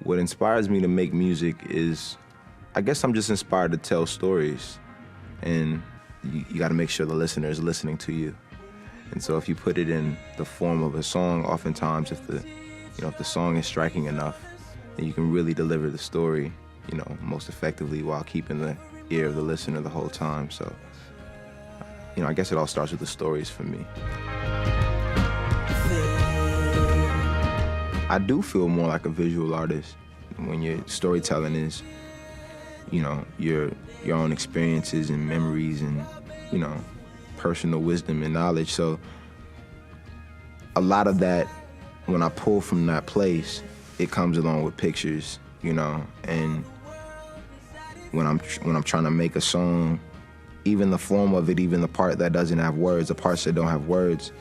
What inspires me to make music is, I guess I'm just inspired to tell stories, and you got to make sure the listener is listening to you. And so if you put it in the form of a song, oftentimes if the song is striking enough, then you can really deliver the story, most effectively while keeping the ear of the listener the whole time. So, I guess it all starts with the stories for me. I do feel more like a visual artist when your storytelling is, your own experiences and memories and, personal wisdom and knowledge. So a lot of that, when I pull from that place, it comes along with pictures, and when I'm trying to make a song, even the form of it, even the part that doesn't have words, the parts that don't have words,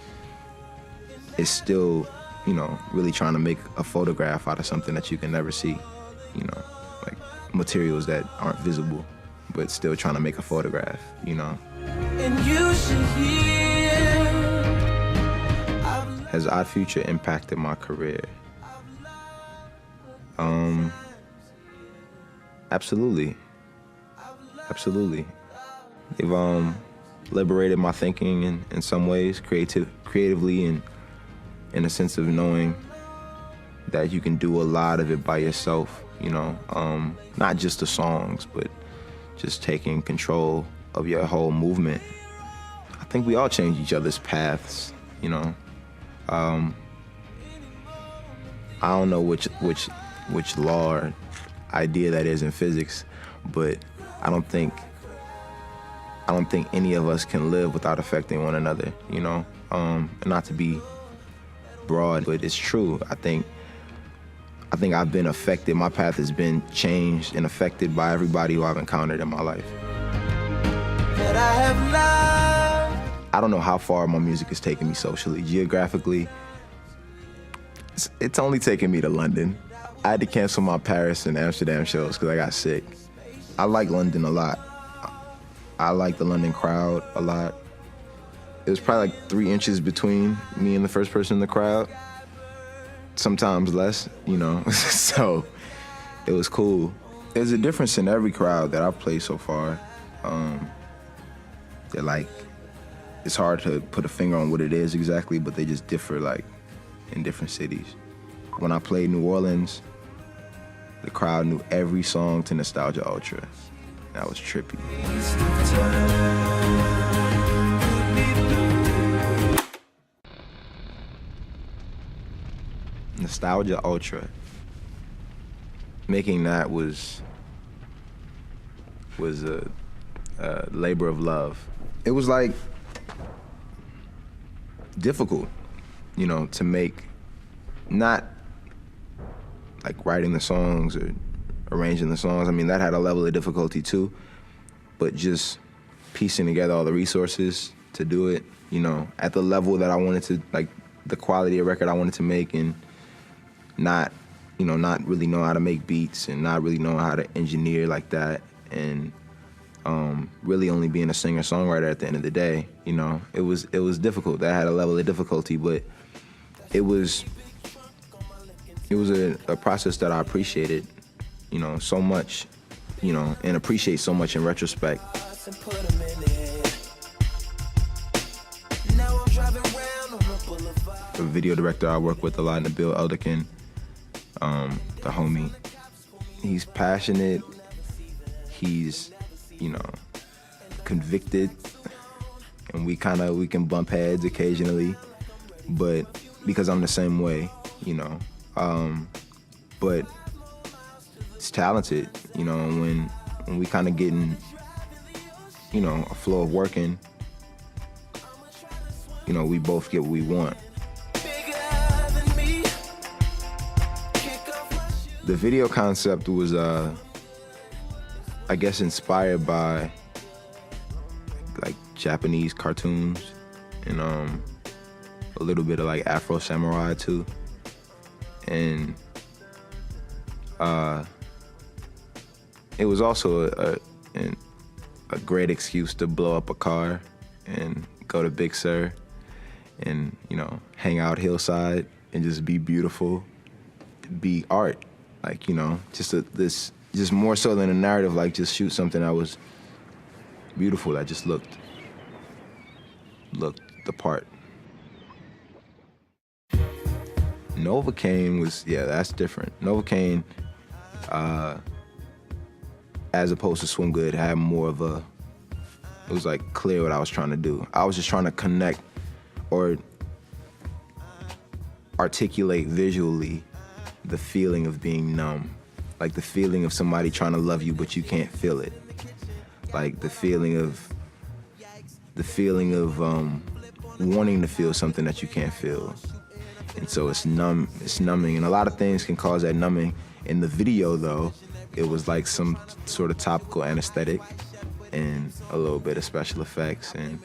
it's still, really trying to make a photograph out of something that you can never see, like materials that aren't visible, but still trying to make a photograph, And you should hear. Has Odd Future impacted my career? Absolutely. They've liberated my thinking in some ways, creatively, and in a sense of knowing that you can do a lot of it by yourself, not just the songs, but just taking control of your whole movement. I think we all change each other's paths, I don't know which law or idea that is in physics, but I don't think any of us can live without affecting one another, and not to be broad, but it's true. I think I've been affected. My path has been changed and affected by everybody who I've encountered in my life. That I have loved. I don't know how far my music has taken me socially. Geographically, it's only taken me to London. I had to cancel my Paris and Amsterdam shows because I got sick. I like London a lot. I like the London crowd a lot. It was probably like 3 inches between me and the first person in the crowd. Sometimes less, so it was cool. There's a difference in every crowd that I've played so far. They're like, it's hard to put a finger on what it is exactly, but they just differ like in different cities. When I played New Orleans, the crowd knew every song to Nostalgia Ultra. That was trippy. Nostalgia Ultra. Making that was a labor of love. It was like difficult, to make, not like writing the songs or arranging the songs. I mean, that had a level of difficulty too, but just piecing together all the resources to do it, at the level that I wanted to, like the quality of record I wanted to make, and not really know how to make beats and not really know how to engineer like that, and really only being a singer-songwriter at the end of the day, it was difficult. That had a level of difficulty, but it was a process that I appreciated, so much, and appreciate so much in retrospect. The video director I work with a lot, Bill Elderkin, the homie, he's passionate, he's, convicted, and we can bump heads occasionally, but because I'm the same way, but it's talented, when we kind of get in, a flow of working, we both get what we want. The video concept was, I guess, inspired by like Japanese cartoons and a little bit of like Afro Samurai too. And it was also a great excuse to blow up a car and go to Big Sur and, hang out hillside and just be beautiful, be art, Like, you know, just more so than a narrative, like just shoot something that was beautiful, that just looked the part. Novocaine was, yeah, that's different. Novocaine, as opposed to Swim Good, had more of a, it was like clear what I was trying to do. I was just trying to connect or articulate visually the feeling of being numb. Like the feeling of somebody trying to love you but you can't feel it. Like the feeling of wanting to feel something that you can't feel. And so it's numbing, and a lot of things can cause that numbing. In the video though, it was like some sort of topical anesthetic and a little bit of special effects, and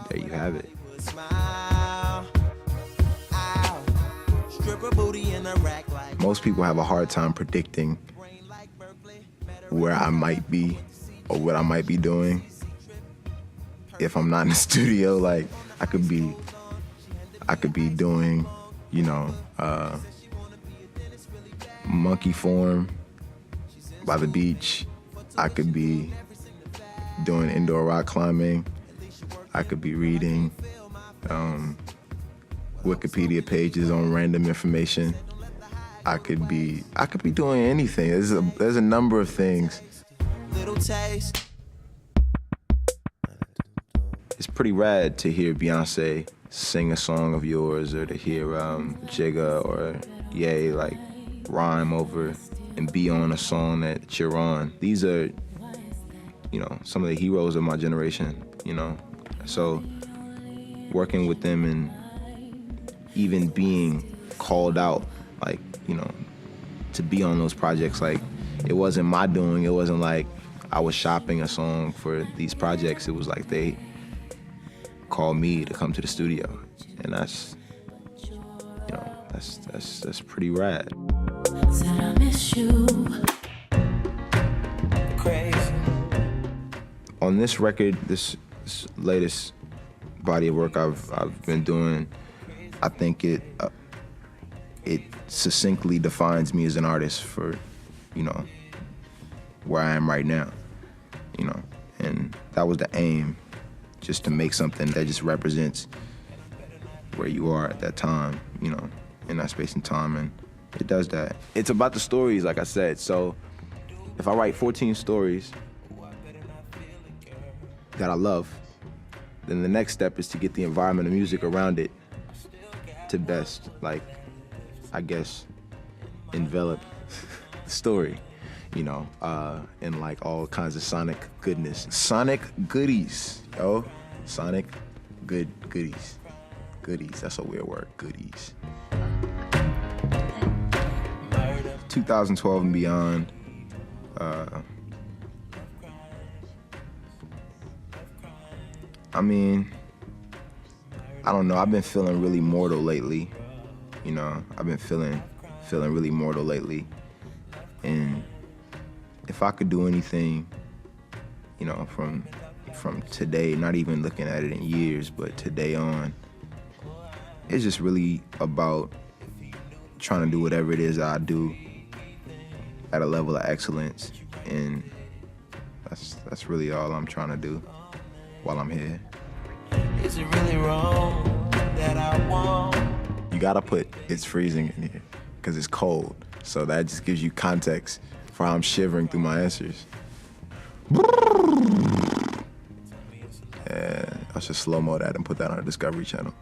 there you have it. Most people have a hard time predicting where I might be or what I might be doing if I'm not in the studio. Like I could be doing, you know, monkey form by the beach. I could be doing indoor rock climbing. I could be reading Wikipedia pages on random information. I could be doing anything. There's a number of things. It's pretty rad to hear Beyonce sing a song of yours, or to hear Jigga or Ye like rhyme over and be on a song that you're on. These are, you know, some of the heroes of my generation, you know. So working with them and even being called out, like, you know, to be on those projects, like it wasn't my doing. It wasn't like I was shopping a song for these projects. It was like they called me to come to the studio, and that's, you know, that's pretty rad. Said I miss you. Crazy. On this record, this latest body of work I've been doing, I think it succinctly defines me as an artist for, you know, where I am right now, you know, and that was the aim, just to make something that just represents where you are at that time, you know, in that space and time, and it does that. It's about the stories, like I said, so if I write 14 stories that I love, then the next step is to get the environment of music around it to best, like, I guess, envelop the story, you know, and like all kinds of sonic goodness. Sonic goodies, yo. Sonic goodies. Goodies, that's a weird word, goodies. 2012 and beyond, I mean, I don't know, I've been feeling really mortal lately, you know, I've been feeling really mortal lately, and if I could do anything, you know, from today, not even looking at it in years, but today on, it's just really about trying to do whatever it is I do at a level of excellence, and that's really all I'm trying to do while I'm here. Is it really wrong that I want? You gotta put "it's freezing" in here, because it's cold, so that just gives you context for how I'm shivering through my answers. Yeah, I should slow-mo that and put that on the Discovery Channel.